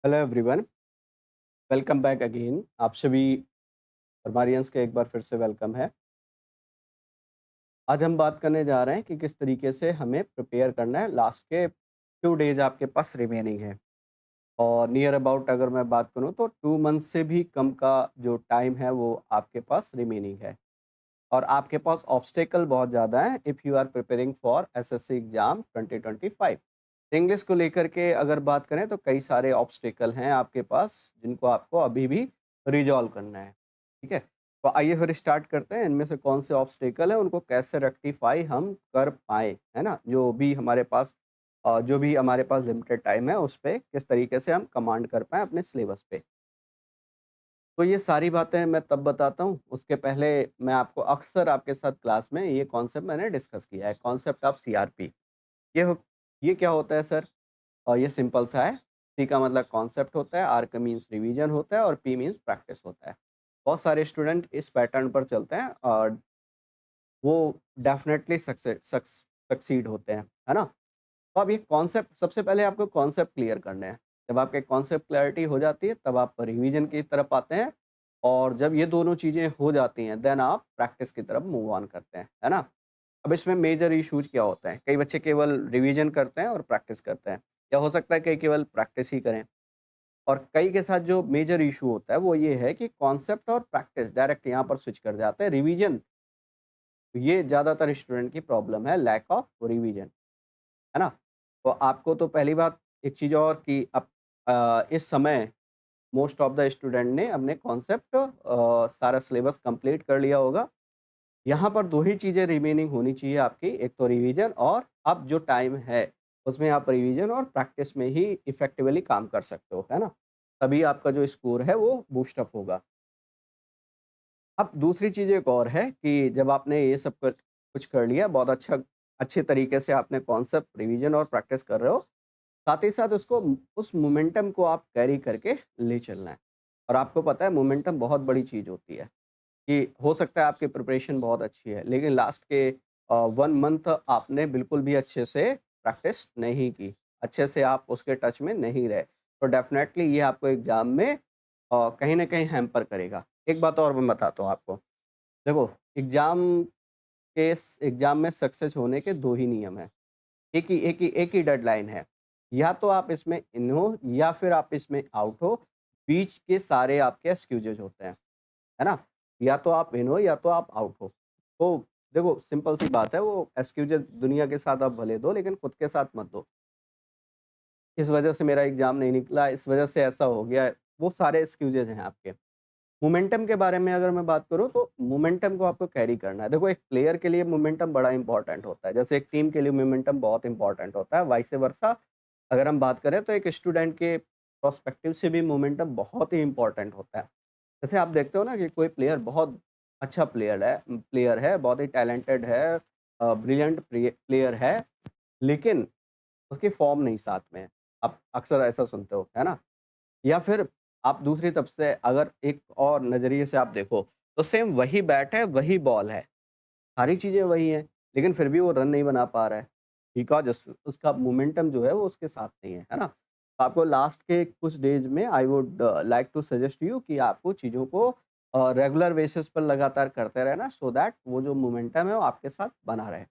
Hello everyone, welcome back again. आप सभी बर्बारियंस का एक बार फिर से वेलकम है। आज हम बात करने जा रहे हैं कि किस तरीके से हमें प्रिपेयर करना है। लास्ट के फ्यू डेज आपके पास रिमेनिंग है और नियर अबाउट अगर मैं बात करूं तो 2 मंथ से भी कम का जो टाइम है वो आपके पास रिमेनिंग है और आपके पास ऑब्स्टेकल बहुत ज़्यादा है if you are preparing for SSC exam 2025। English को लेकर के अगर बात करें तो कई सारे ऑब्स्टेकल हैं आपके पास जिनको आपको अभी भी रिजॉल्व करना है। ठीक है, तो आइए फिर स्टार्ट करते हैं। इनमें से कौन से ऑब्स्टेकल हैं उनको कैसे रेक्टिफाई हम कर पाए, है ना। जो भी हमारे पास लिमिटेड टाइम है उस पे किस तरीके से हम कमांड कर पाएँ अपने सिलेबस पे। तो ये सारी बातें मैं तब बताता हूँ, उसके पहले मैं आपको अक्सर आपके साथ क्लास में ये कॉन्सेप्ट मैंने डिस्कस किया है, कॉन्सेप्ट ऑफ सीआरपी। ये हो ये क्या होता है सर? और ये सिंपल सा है। सी का मतलब कॉन्सेप्ट होता है, आर का मीन्स रिवीजन होता है और पी मीन्स प्रैक्टिस होता है। बहुत सारे स्टूडेंट इस पैटर्न पर चलते हैं और वो डेफ़िनेटली सक्सीड होते हैं, है ना? तो अब ये कॉन्सेप्ट सबसे पहले आपको कॉन्सेप्ट क्लियर करने हैं। जब आपके कॉन्सेप्ट क्लैरिटी हो जाती है तब आप रिवीजन की तरफ आते हैं और जब ये दोनों चीज़ें हो जाती हैं देन आप प्रैक्टिस की तरफ मूव ऑन करते हैं, है ना? अब इसमें मेजर इश्यूज़ क्या होते हैं? कई बच्चे केवल रिवीजन करते हैं और प्रैक्टिस करते हैं, या हो सकता है कई केवल प्रैक्टिस ही करें। और कई के साथ जो मेजर इश्यू होता है वो ये है कि कॉन्सेप्ट और प्रैक्टिस डायरेक्ट यहाँ पर स्विच कर जाते हैं। रिवीजन, ये ज़्यादातर स्टूडेंट की प्रॉब्लम है, लैक ऑफ रिवीजन। है ना? तो आपको तो पहली बात एक चीज़ और कि अब इस समय मोस्ट ऑफ द स्टूडेंट ने अपने कॉन्सेप्ट सारा सिलेबस कंप्लीट कर लिया होगा। यहाँ पर 2 ही चीज़ें रिमेनिंग होनी चाहिए आपकी, एक तो रिवीजन और अब जो टाइम है, उसमें आप रिवीजन और प्रैक्टिस में ही इफ़ेक्टिवली काम कर सकते हो, है ना? तभी आपका जो स्कोर है वो बूस्ट अप होगा। अब दूसरी चीज़ एक और है कि जब आपने ये सब कुछ कर लिया, बहुत अच्छे तरीके से आपने कॉन्सेप्ट रिवीजन और प्रैक्टिस कर रहे हो, साथ ही साथ उसको उस मोमेंटम को आप कैरी करके ले चलना है। और आपको पता है मोमेंटम बहुत बड़ी चीज़ होती है कि हो सकता है आपकी प्रिपरेशन बहुत अच्छी है, लेकिन लास्ट के 1 मंथ आपने बिल्कुल भी अच्छे से प्रैक्टिस नहीं की, अच्छे से आप उसके टच में नहीं रहे, तो डेफ़िनेटली ये आपको एग्ज़ाम में कहीं न कहीं हैम्पर करेगा। एक बात और मैं बताता हूँ आपको, देखो एग्ज़ाम में सक्सेस होने के 2 ही नियम हैं। एक ही डेडलाइन है। या तो आप इसमें इन हो या फिर आप इसमें आउट हो, बीच के सारे आपके एक्सक्यूज़ेज़ होते हैं, है ना? या तो आप इन हो या तो आप आउट हो। तो देखो सिंपल सी बात है, वो एक्सक्यूज़ेज़ दुनिया के साथ आप भले दो लेकिन खुद के साथ मत दो। इस वजह से मेरा एग्ज़ाम नहीं निकला, इस वजह से ऐसा हो गया, वो सारे एक्सक्यूज़ेज़ हैं आपके। मोमेंटम के बारे में अगर मैं बात करूँ तो मोमेंटम को आपको कैरी करना है। देखो एक प्लेयर के लिए मोमेंटम बड़ा इम्पोर्टेंट होता है, जैसे एक टीम के लिए मोमेंटम बहुत इम्पोर्टेंट होता है, वाइस वर्सा अगर हम बात करें तो एक स्टूडेंट के पर्सपेक्टिव से भी मोमेंटम बहुत ही इम्पोर्टेंट होता है। जैसे आप देखते हो ना कि कोई प्लेयर बहुत अच्छा प्लेयर है, बहुत ही टैलेंटेड है, ब्रिलियंट प्लेयर है, लेकिन उसकी फॉर्म नहीं साथ में है। आप अक्सर ऐसा सुनते हो, है ना? या फिर आप दूसरी तरफ से अगर एक और नज़रिए से आप देखो, तो सेम वही बैट है, वही बॉल है, सारी चीज़ें वही हैं, लेकिन फिर भी वो रन नहीं बना पा रहा है, बिकॉज़ उसका मोमेंटम जो है वो उसके साथ नहीं है ना? तो आपको लास्ट के कुछ डेज़ में I would like to suggest you कि आपको चीज़ों को रेगुलर बेसिस पर लगातार करते रहना सो दैट वो जो मोमेंटम है वो आपके साथ बना रहे।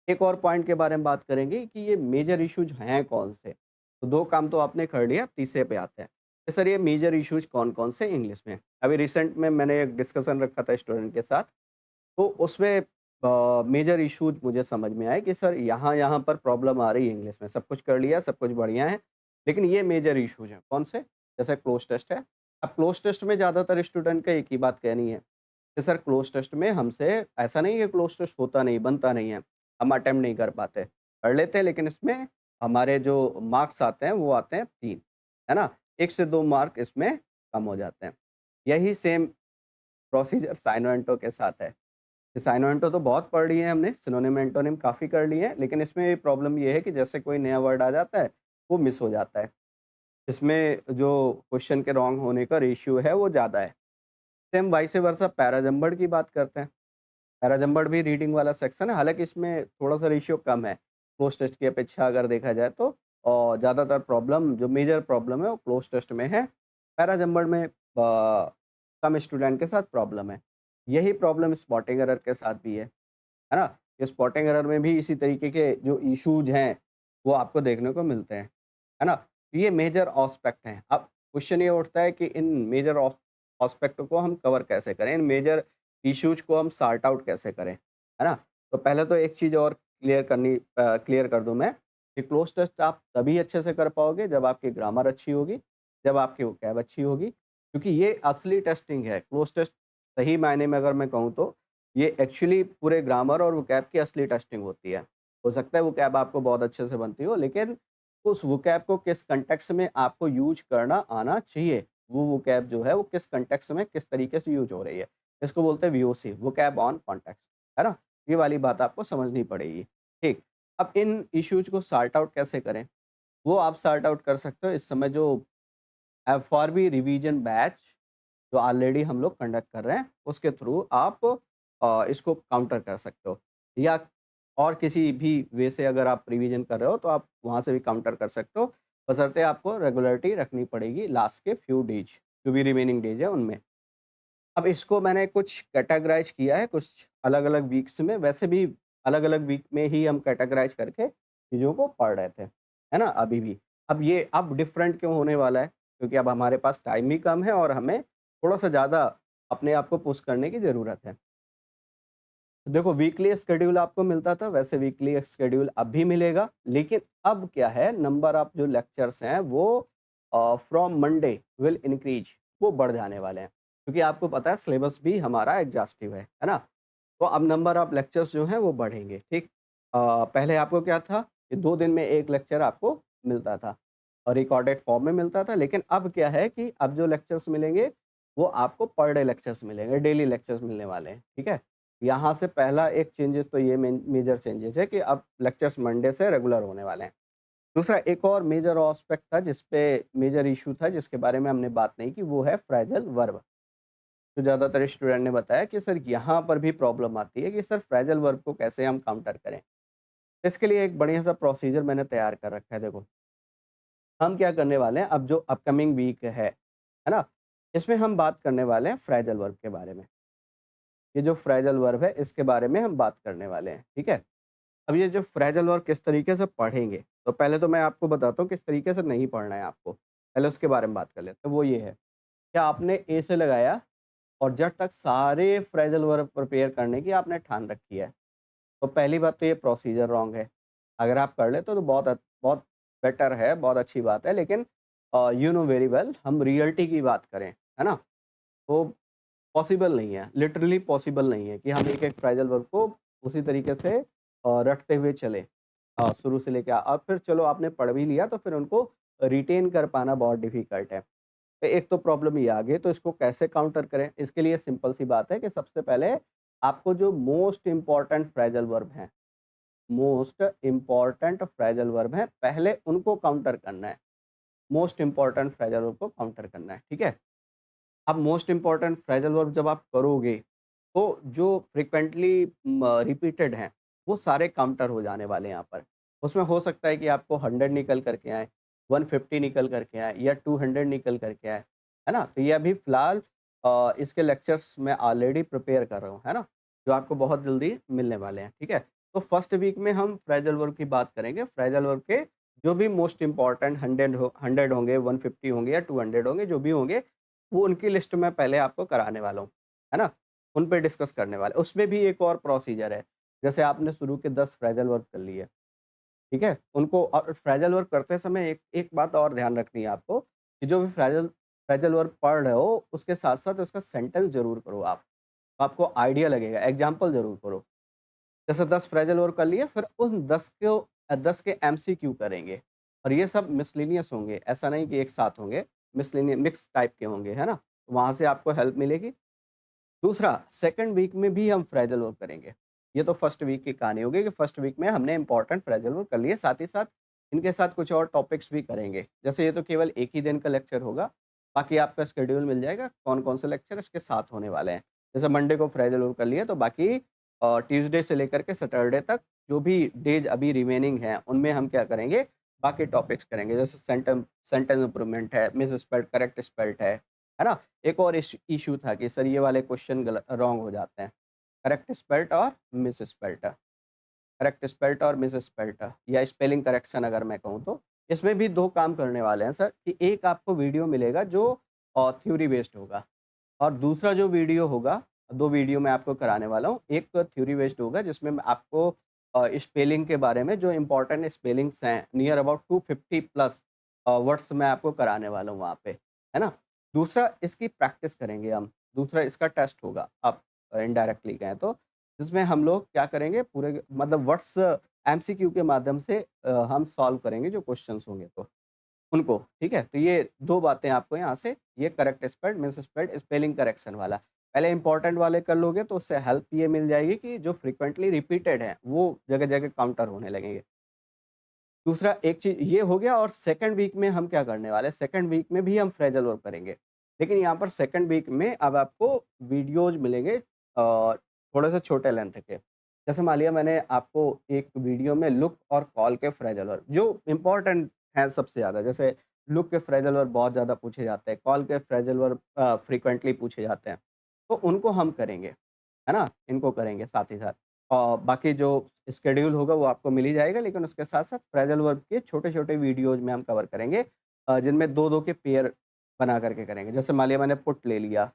एक और पॉइंट के बारे में बात करेंगे कि ये मेजर इश्यूज हैं कौन से? तो 2 काम तो आपने कर लिया, तीसरे पे आते हैं। कि सर ये मेजर इश्यूज कौन-कौन से इंग्लिश में? अभी रिसेंट में मैंने एक डिस्कशन रखा था स्टूडेंट के साथ, तो उसमें मेजर इश्यूज मुझे समझ में आए कि सर यहाँ-यहाँ पर प्रॉब्लम आ रही है इंग्लिश में। सब कुछ कर लिया, सब कुछ बढ़िया है, लेकिन ये मेजर इश्यूज हैं। कौन से? जैसे क्लोज़ टेस्ट है। अब क्लोज़ टेस्ट में ज़्यादातर स्टूडेंट का एक ही बात कहनी है कि सर क्लोज़ टेस्ट में हमसे ऐसा नहीं है कि क्लोज़ टेस्ट होता नहीं, बनता नहीं है। हम अटेम्प्ट नहीं कर पाते। कर लेते हैं लेकिन इसमें हमारे जो मार्क्स आते हैं वो आते हैं 3, है ना? 1 से 2 मार्क इसमें कम हो जाते हैं। यही सेम प्रोसीजर साइनो-एंटो के साथ है। साइनो-एंटो तो बहुत पढ़ लिए हैं हमने, सिनोनिम, एंटोनिम काफ़ी कर लिए हैं, लेकिन इसमें प्रॉब्लम ये है कि जैसे कोई नया वर्ड आ जाता है, वो मिस हो जाता है। इसमें जो क्वेश्चन के रॉन्ग होने का रेशियो है वो ज़्यादा है। सेम वाइस वर्सा पैराजंबर्ड की बात करते हैं। पैराजंबर्ड भी रीडिंग वाला सेक्शन है, हालाँकि इसमें थोड़ा-सा रेशियो कम है, पोस्ट टेस्ट की अपेक्षा अगर देखा जाए तो। और ज़्यादातर प्रॉब्लम जो मेजर प्रॉब्लम है वो क्लोज टेस्ट में है। पैरा जंबल में कम स्टूडेंट के साथ प्रॉब्लम है। यही प्रॉब्लम स्पॉटिंग एरर के साथ भी है ना? स्पॉटिंग एरर में भी इसी तरीके के जो इश्यूज़ हैं, वो आपको देखने को मिलते हैं, है ना? ये मेजर एस्पेक्ट हैं। अब क्वेश्चन ये उठता है कि इन मेजर एस्पेक्ट को हम कवर कैसे करें? इन मेजर इश्यूज़ को हम सॉर्ट आउट कैसे करें? है ना? तो पहले तो एक चीज़ और क्लियर कर दूँ मैं कि क्लोज़ टेस्ट आप तभी अच्छे से कर पाओगे जब आपकी ग्रामर अच्छी होगी, जब आपकी वोकैब अच्छी होगी, क्योंकि ये असली टेस्टिंग है। क्लोज़ टेस्ट सही मायने में अगर मैं कहूँ तो ये एक्चुअली पूरे ग्रामर और वोकैब की असली टेस्टिंग होती है। हो सकता है वोकैब आपको बहुत अच्छे से बनती हो, लेकिन उस वोकैब को किस कॉन्टेक्स्ट में आपको यूज़ करना आना चाहिए। वो वोकैब जो है वो किस कॉन्टेक्स्ट में किस तरीके से यूज़ हो रही है। इसको बोलते हैं वीओसी, वोकैब ऑन कॉन्टेक्स्ट, है ना? ये वाली बात आपको समझनी पड़ेगी। ठीक, अब इन इश्यूज़ को सॉर्ट आउट कैसे करें? वो आप सॉर्ट आउट कर सकते हो इस समय जो एफआरबी रिवीजन बैच जो ऑलरेडी हम लोग कंडक्ट कर रहे हैं, उसके थ्रू आप इसको काउंटर कर सकते हो, या और किसी भी वे से अगर आप रिवीजन कर रहे हो तो आप वहाँ से भी काउंटर कर सकते हो, बशर्ते आपको रेगुलरिटी रखनी पड़ेगी लास्ट के फ्यू डेज, जो भी रिमेनिंग डेज है उनमें। अब इसको मैंने कुछ कैटेगराइज किया है कुछ अलग अलग वीक्स में, वैसे भी अलग अलग वीक में ही हम कैटेगराइज करके चीज़ों को पढ़ रहे थे, है ना? अभी भी अब ये अब डिफरेंट क्यों होने वाला है, क्योंकि अब हमारे पास टाइम भी कम है और हमें थोड़ा सा ज़्यादा अपने आप को पुश करने की ज़रूरत है। देखो, वीकली शेड्यूल आपको मिलता था, वैसे वीकली शेड्यूल अब भी मिलेगा, लेकिन अब क्या है, नंबर ऑफ जो लेक्चर्स हैं वो फ्रॉम मंडे विल इंक्रीज, वो बढ़ जाने वाले हैं, क्योंकि आपको पता है सिलेबस भी हमारा एग्जॉस्टिव है ना? तो अब नंबर ऑफ लेक्चर्स जो हैं वो बढ़ेंगे, ठीक? पहले आपको क्या था कि 2 दिन में 1 लेक्चर आपको मिलता था और रिकॉर्डेड फॉर्म में मिलता था, लेकिन अब क्या है कि अब जो लेक्चर्स मिलेंगे, वो आपको पर डे लेक्चर्स मिलेंगे, डेली लेक्चर्स मिलने वाले हैं, ठीक है? यहाँ से पहला एक चेंजेस तो ये मेजर चेंजेस है कि अब लेक्चर्स मंडे से रेगुलर होने वाले हैं। दूसरा एक और मेजर एस्पेक्ट था जिस पे मेजर इश्यू था जिसके बारे में हमने बात नहीं की, वो है फ्रेजल वर्ब। तो ज़्यादातर स्टूडेंट ने बताया कि सर यहाँ पर भी प्रॉब्लम आती है कि सर फ्रेजल वर्ब को कैसे हम काउंटर करें। इसके लिए एक बढ़िया सा प्रोसीजर मैंने तैयार कर रखा है, देखो। हम क्या करने वाले हैं, अब जो अपकमिंग वीक है ना? इसमें हम बात करने वाले हैं फ्रेजल वर्ब के बारे में। ये जो फ्रेजल वर्ब है इसके बारे में हम बात करने वाले हैं, ठीक है? अब ये जो फ्रेजल वर्ब किस तरीके से पढ़ेंगे, तो पहले तो मैं आपको बताता हूँ किस तरीके से नहीं पढ़ना है आपको। पहले उसके बारे में बात कर लेते हैं, वो ये है कि आपने ए से लगाया और जेड तक सारे फ्रेजल वर्ब प्रिपेयर करने की आपने ठान रखी है। तो पहली बात तो ये प्रोसीजर रॉन्ग है। अगर आप कर लेते हो तो बहुत बेटर है, बहुत अच्छी बात है, लेकिन यू नो वेरी वेल हम रियलिटी की बात करें, है ना? तो पॉसिबल नहीं है, लिटरली पॉसिबल नहीं है कि हम एक-एक फ्रेजल वर्ब को उसी तरीके से रटते हुए चलें। शुरू से लेके अब फिर चलो आपने पढ़ भी लिया तो फिर उनको रिटेन कर पाना बहुत डिफ़िकल्ट है। तो एक तो प्रॉब्लम ये आ गई, तो इसको कैसे काउंटर करें? इसके लिए सिंपल सी बात है कि सबसे पहले आपको जो मोस्ट इम्पोर्टेंट फ्रेजल वर्ब हैं, पहले उनको काउंटर करना है। मोस्ट इम्पोर्टेंट फ्रेजल वर्ब को काउंटर करना है, ठीक है? अब मोस्ट इम्पोर्टेंट फ्रेजल वर्ब जब आप करोगे, तो जो फ्रीक्वेंटली रिपीटेड हैं, वो सारे काउंटर हो जाने वाले हैं यहाँ पर। उसमें हो सकता है कि आपको 100 निकल कर के आएँ, 150 निकल कर के आएँ या 200 निकल कर के आएँ, है ना? तो ये अभी फ़िलहाल इसके लेक्चर्स मैं ऑलरेडी प्रिपेयर कर रहा हूँ, है ना? जो आपको बहुत जल्दी मिलने वाले हैं, ठीक है? तो फर्स्ट वीक में हम फ्रेजल वर्ब की बात करेंगे। फ्रेजल वर्ब के जो भी मोस्ट इम्पोर्टेंट 100 होंगे, 150 होंगे या 200 होंगे, जो भी होंगे, वो उनकी लिस्ट मैं पहले आपको कराने वाला हूँ, है ना? उन पे डिस्कस करने वाले उसमें भी एक और प्रोसीजर है, जैसे आपने शुरू के 10 फ्रेजल वर्ब कर लिए, ठीक है? उनको फ्रेजल वर्ब करते समय एक एक बात और ध्यान रखनी है आपको, कि जो भी फ्रेजल फ्रेजल वर्ब पढ़ रहे हो, उसके साथ-साथ उसका सेंटेंस ज़रूर करो आप। तो आपको आइडिया लगेगा, एग्ज़ाम्पल ज़रूर करो। जैसे 10 फ्रेजल वर्ब कर लिए, फिर उन 10 के एमसीक्यू करेंगे और ये सब मिसलेनियस होंगे, ऐसा नहीं कि एक साथ होंगे, मिक्स टाइप के होंगे, है ना? वहाँ से आपको हेल्प मिलेगी। दूसरा, सेकंड वीक में भी हम फ्रेजल वर्क करेंगे। ये तो फर्स्ट वीक की कहानी हो गई कि फर्स्ट वीक में हमने इम्पोर्टेंट फ्रेजल वर्क कर लिए, साथ ही साथ इनके साथ कुछ और टॉपिक्स भी करेंगे। जैसे ये तो केवल एक ही दिन का लेक्चर होगा, बाकी आपका शेड्यूल मिल जाएगा कौन-कौन से लेक्चर इसके साथ होने वाले हैं। जैसे मंडे को फ्रेजल वर्क कर लिया तो बाकी ट्यूसडे से लेकर के सैटरडे तक जो भी डेज़ अभी रिमेनिंग हैं, उनमें हम क्या करेंगे, बाकी टॉपिक्स करेंगे, जैसे सेंटेंस इंप्रूवमेंट है, मिस स्पेल्ड करेक्ट स्पेल्ड है ना? एक और इश्यू था कि सर ये वाले क्वेश्चन रॉन्ग हो जाते हैं, करेक्ट स्पेल्ड और मिस स्पेल्ड, करेक्ट स्पेल्ट और मिस स्पेल्ट या स्पेलिंग करेक्शन अगर मैं कहूँ तो। इसमें भी 2 काम करने वाले हैं सर, कि एक आपको वीडियो मिलेगा जो थ्योरी बेस्ड होगा, और दूसरा जो वीडियो होगा, 2 वीडियो मैं आपको कराने वाला हूँ। एक तो थ्योरी बेस्ड होगा जिसमें मैं आपको स्पेलिंग के बारे में जो इम्पोर्टेंट स्पेलिंग्स हैं, नियर अबाउट 250 प्लस वर्ड्स मैं आपको कराने वाला हूँ वहाँ पे, है ना? दूसरा इसकी प्रैक्टिस करेंगे हम, दूसरा इसका टेस्ट होगा, आप इनडायरेक्टली कहें तो, जिसमें हम लोग क्या करेंगे, पूरे मतलब वर्ड्स एमसीक्यू के माध्यम से हम सॉल्व करेंगे जो क्वेश्चंस होंगे तो उनको, ठीक है? तो ये 2 बातें आपको यहाँ से, ये correct spelled, miss spelled, spelling correction वाला। पहले इम्पोर्टेंट वाले कर लोगे तो उससे हेल्प ये मिल जाएगी कि जो फ्रीक्वेंटली रिपीटेड हैं, वो जगह-जगह काउंटर होने लगेंगे। दूसरा एक चीज़ ये हो गया, और सेकंड वीक में हम क्या करने वाले हैं, सेकंड वीक में भी हम फ्रेजल वर्क करेंगे। लेकिन यहाँ पर सेकंड वीक में अब आपको वीडियोज़ मिलेंगे थोड़े से छोटे लेंथ के। जैसे मान लिया मैंने आपको एक वीडियो में लुक और कॉल के फ्रेजल वर्क जो इम्पोर्टेंट हैं सबसे ज़्यादा, जैसे लुक के फ्रेजल वर्क बहुत ज़्यादा पूछे जाते हैं, कॉल के फ्रेजल वर्क फ्रीक्वेंटली पूछे जाते हैं। तो उनको हम करेंगे, है ना? इनको करेंगे साथ ही साथ। बाकी जो शेड्यूल होगा वो आपको मिल ही जाएगा, लेकिन उसके साथ-साथ फ्रेजल वर्ब के छोटे-छोटे वीडियोज़ में हम कवर करेंगे, जिनमें 2-2 के पेयर बना करके करेंगे। जैसे मान लिया मैंने पुट ले लिया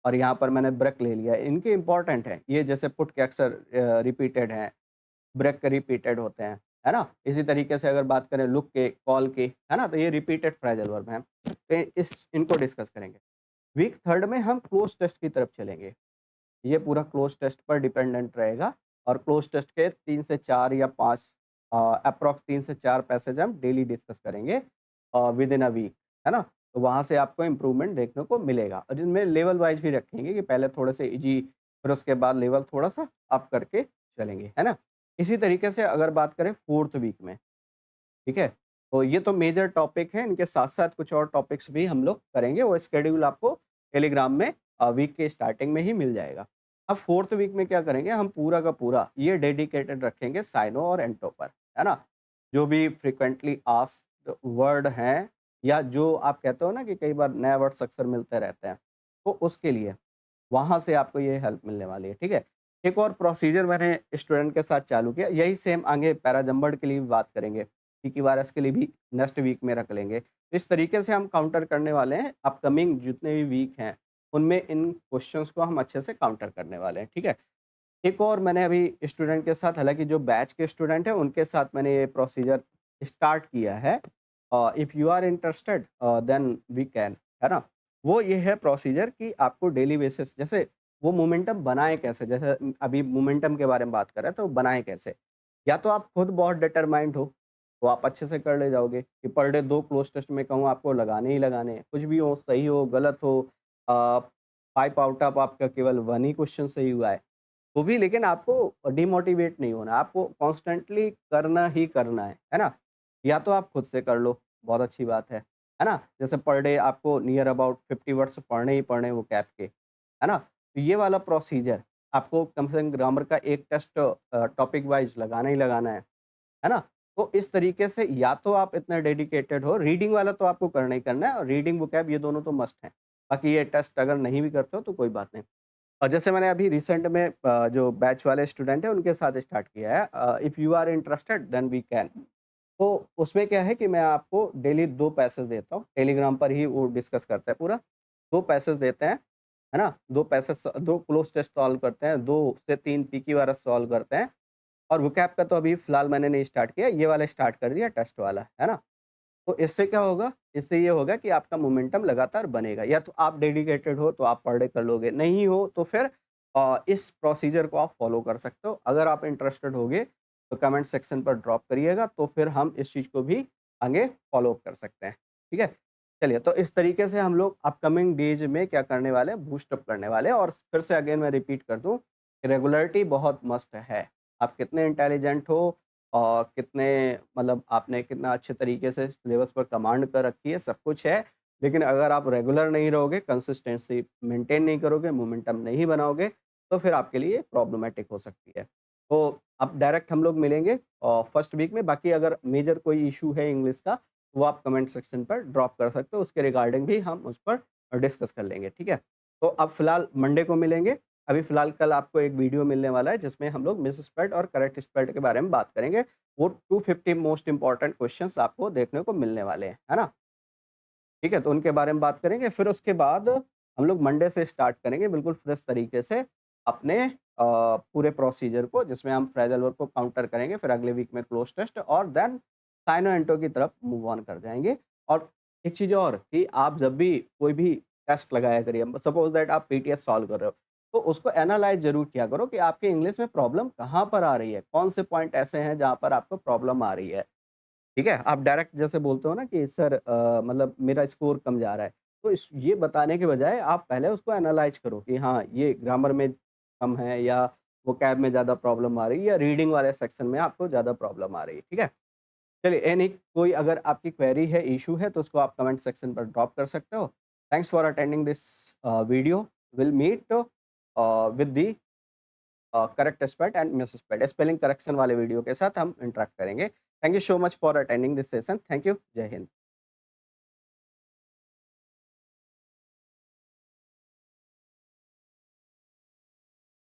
और यहाँ पर मैंने ब्रेक ले लिया, इनके इम्पोर्टेंट हैं। ये जैसे पुट के अक्सर रिपीटेड हैं, ब्रेक के रिपीटेड होते हैं, है ना? इसी तरीके से अगर बात करें लुक के, कॉल के, है ना? तो ये रिपीटेड फ्रेजल वर्ब हैं। तो इस इनको डिस्कस करेंगे। वीक 3 में हम क्लोज़ टेस्ट की तरफ चलेंगे। ये पूरा क्लोज़ टेस्ट पर डिपेंडेंट रहेगा, और क्लोज़ टेस्ट के 3 से 4 या 5 एप्रॉक्स 3 से 4 पैसेज हम डेली डिस्कस करेंगे विदिन अ वीक, है ना? तो वहाँ से आपको इम्प्रूवमेंट देखने को मिलेगा, और इनमें लेवल वाइज़ भी रखेंगे कि पहले थोड़े से ईज़ी, फिर उसके बाद लेवल थोड़ा-सा अप करके चलेंगे, है ना? इसी तरीके से अगर बात करें 4th वीक में, ठीक है? तो ये तो मेजर टॉपिक है, इनके साथ-साथ कुछ और टॉपिक्स भी हम लोग करेंगे, वो शेड्यूल आपको टेलीग्राम में वीक के स्टार्टिंग में ही मिल जाएगा। अब 4th वीक में क्या करेंगे, हम पूरा का पूरा ये डेडिकेटेड रखेंगे साइनो और एंटो पर, है ना? जो भी फ्रीक्वेंटली आस्क्ड वर्ड हैं, या जो आप कहते हो ना कि कई बार नए वर्ड्स अक्सर मिलते रहते हैं, तो उसके लिए वहाँ से आपको ये हेल्प मिलने वाली है, ठीक है? एक और प्रोसीजर मैंने स्टूडेंट के साथ चालू किया, यही सेम आगे पैराजम्बर्ड के लिए भी बात करेंगे, पीकी वायरस के लिए भी नेक्स्ट वीक में रख लेंगे। तो इस तरीके से हम काउंटर करने वाले हैं, अपकमिंग जितने भी वीक हैं, उनमें इन क्वेश्चंस को हम अच्छे से काउंटर करने वाले हैं, ठीक है? एक और मैंने अभी स्टूडेंट के साथ, हालाँकि जो बैच के स्टूडेंट हैं, उनके साथ मैंने ये प्रोसीजर स्टार्ट किया है। If you are interested then we can, है ना? वो ये है प्रोसीजर कि आपको डेली बेसिस, जैसे वो मोमेंटम बनाएँ कैसे? जैसे अभी मोमेंटम के बारे में बात कर रहे हैं, तो बनाएँ कैसे? या तो आप खुद बहुत डिटरमाइंड हो, तो आप अच्छे से कर ले जाओगे कि पर डे 2 क्लोज़ टेस्ट मैं कहूँ आपको लगाने ही लगाने हैं। कुछ भी हो, सही हो, गलत हो, अ, 5 आउट ऑफ आपका केवल 1 ही क्वेश्चन सही हुआ है, तो भी लेकिन आपको डिमोटिवेट नहीं होना, आपको कॉन्स्टेंटली करना ही करना है ना? या तो आप खुद से कर लो, बहुत अच्छी बात है ना? जैसे पर डे आपको नियर अबाउट 50 वर्ड्स पढ़ने ही पढ़ने वो कैप के, है ना? तो ये वाला प्रोसीजर आपको कम से कम ग्रामर का एक टेस्ट टॉपिक वाइज़ लगाना ही लगाना है ना? तो इस तरीके से या तो आप इतने डेडिकेटेड हो, रीडिंग वाला तो आपको करना ही करना है, और रीडिंग, वोकैब ये दोनों तो मस्ट हैं। बाकी ये टेस्ट अगर नहीं भी करते हो तो कोई बात नहीं। और जैसे मैंने अभी रिसेंट में जो बैच वाले स्टूडेंट हैं उनके साथ स्टार्ट किया है, if you are interested then we can. तो उसमें क्या है कि मैं आपको डेली 2 पैसेज देता हूँ, टेलीग्राम पर ही वो डिस्कस करता है पूरा। 2 पैसेज देते हैं, है ना? 2 पैसेज 2 क्लोज़ टेस्ट सॉल्व करते हैं, 2 से 3 पीकी वाला सॉल्व करते हैं, और वोकैब का तो अभी फ़िलहाल मैंने नहीं स्टार्ट किया, ये वाला स्टार्ट कर दिया टेस्ट वाला, है ना? तो इससे क्या होगा? इससे ये होगा कि आपका मोमेंटम लगातार बनेगा। या तो आप डेडिकेटेड हो तो आप पर डे कर लोगे, नहीं हो तो फिर इस प्रोसीजर को आप फ़ॉलो कर सकते हो। अगर आप इंटरेस्टेड होगे तो कमेंट सेक्शन पर ड्रॉप करिएगा, तो फिर हम इस चीज़ को भी आगे फ़ॉलो अप कर सकते हैं। ठीक है? चलिए, तो इस तरीके से हम लोग अपकमिंग डेज़ में क्या करने वाले हैं, बूस्ट अप करने वाले हैं, और फिर से अगेन मैं रिपीट कर दूँ, रेगुलरिटी बहुत मस्ट है। आप कितने इंटेलिजेंट हो, कितने मतलब आपने कितना अच्छे तरीके से सिलेबस पर कमांड कर रखी है, सब कुछ है। लेकिन अगर आप रेगुलर नहीं रहोगे, कंसिस्टेंसी मेंटेन नहीं करोगे, मोमेंटम नहीं बनाओगे, तो फिर आपके लिए प्रॉब्लमैटिक हो सकती है। तो अब डायरेक्ट हम लोग मिलेंगे फर्स्ट वीक में। बाकी अगर मेजर कोई इशू है इंग्लिश का, वो आप कमेंट सेक्शन पर ड्रॉप कर सकते हो, उसके रिगार्डिंग भी हम उस पर डिस्कस कर लेंगे, ठीक है? तो अब फिलहाल मंडे को मिलेंगे। अभी फिलहाल कल आपको एक वीडियो मिलने वाला है जिसमें हम लोग मिस स्प्रेड और करेक्ट स्प्रेड के बारे में बात करेंगे। वो 250 मोस्ट इंपॉर्टेंट क्वेश्चंस आपको देखने को मिलने वाले हैं, है ना? ठीक है, तो उनके बारे में बात करेंगे। फिर उसके बाद हम लोग मंडे से स्टार्ट करेंगे बिल्कुल फ्रेश तरीके से अपने पूरे प्रोसीजर को, जिसमें हम फ्रेजल वर्ब को काउंटर करेंगे, फिर अगले वीक में क्लोज टेस्ट और देन साइनो एंटो की तरफ मूव ऑन कर जाएँगे। और एक चीज़ और कि आप जब भी कोई भी टेस्ट लगाया करिए, सपोज़ दैट आप पीटीएस सॉल्व कर रहे हो, तो उसको एनालाइज़ ज़रूर किया करो कि आपके इंग्लिश में प्रॉब्लम कहाँ पर आ रही है, कौन से पॉइंट ऐसे हैं जहाँ पर आपको प्रॉब्लम आ रही है। ठीक है? आप डायरेक्ट जैसे बोलते हो ना कि सर मतलब मेरा स्कोर कम जा रहा है। तो इस ये बताने के बजाय आप पहले उसको एनालाइज़ करो कि हाँ, ये ग्रामर में कम है या वोकैब में ज़्यादा प्रॉब्लम आ रही है या रीडिंग वाले सेक्शन में आपको ज़्यादा प्रॉब्लम आ रही है। ठीक है? चलिए एनी कोई अगर आपकी क्वेरी है, इश्यू है तो उसको आप कमेंट सेक्शन पर ड्रॉप कर सकते हो। Thanks for attending this video. Will meet with the correct spelled and misspelled spelling correction वाले वीडियो के साथ हम इंटरेक्ट करेंगे। Thank you so much for attending this session. Thank you. जय हिंद।